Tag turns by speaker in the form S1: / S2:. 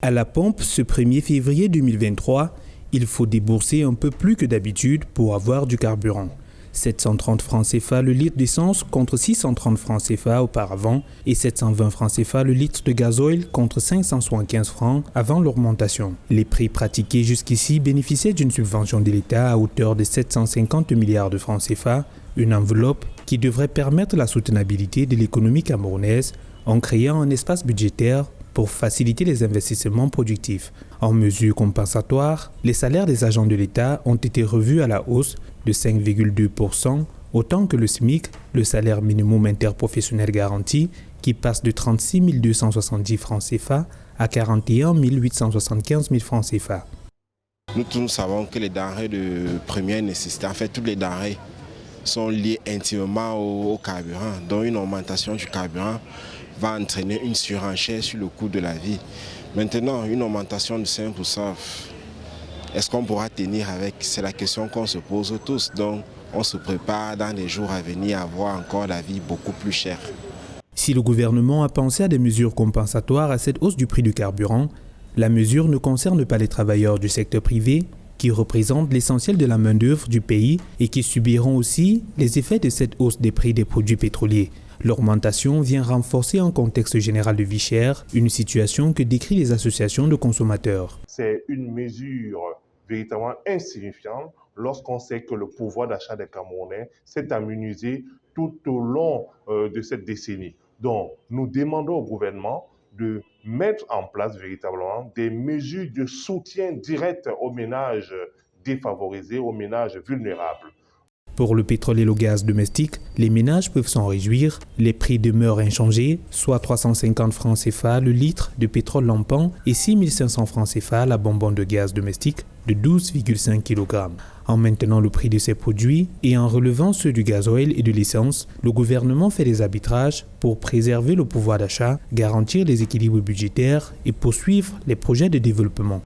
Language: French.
S1: À la pompe, ce 1er février 2023, il faut débourser un peu plus que d'habitude pour avoir du carburant. 730 francs CFA le litre d'essence contre 630 francs CFA auparavant et 720 francs CFA le litre de gasoil contre 575 francs avant l'augmentation. Les prix pratiqués jusqu'ici bénéficiaient d'une subvention de l'État à hauteur de 750 milliards de francs CFA, une enveloppe qui devrait permettre la soutenabilité de l'économie camerounaise en créant un espace budgétaire pour faciliter les investissements productifs. En mesure compensatoire, les salaires des agents de l'État ont été revus à la hausse de 5,2%, autant que le SMIC, le salaire minimum interprofessionnel garanti, qui passe de 36 270 francs CFA à 41 875 francs CFA.
S2: Nous tous savons que les denrées de première nécessité, en fait toutes les denrées, sont liées intimement au carburant. Donc une augmentation du carburant va entraîner une surenchère sur le coût de la vie. Maintenant, une augmentation de 5%, est-ce qu'on pourra tenir avec? C'est la question qu'on se pose tous. Donc on se prépare dans les jours à venir à avoir encore la vie beaucoup plus chère.
S1: Si le gouvernement a pensé à des mesures compensatoires à cette hausse du prix du carburant, la mesure ne concerne pas les travailleurs du secteur privé, qui représentent l'essentiel de la main-d'œuvre du pays et qui subiront aussi les effets de cette hausse des prix des produits pétroliers. L'augmentation vient renforcer un contexte général de vie chère, une situation que décrivent les associations de consommateurs.
S3: C'est une mesure véritablement insignifiante lorsqu'on sait que le pouvoir d'achat des Camerounais s'est amenuisé tout au long de cette décennie. Donc, nous demandons au gouvernement de mettre en place véritablement des mesures de soutien direct aux ménages défavorisés, aux ménages vulnérables.
S1: Pour le pétrole et le gaz domestique, les ménages peuvent s'en réjouir. Les prix demeurent inchangés, soit 350 francs CFA le litre de pétrole lampant et 6 500 francs CFA la bonbonne de gaz domestique de 12,5 kg. En maintenant le prix de ces produits et en relevant ceux du gasoil et de l'essence, le gouvernement fait des arbitrages pour préserver le pouvoir d'achat, garantir les équilibres budgétaires et poursuivre les projets de développement.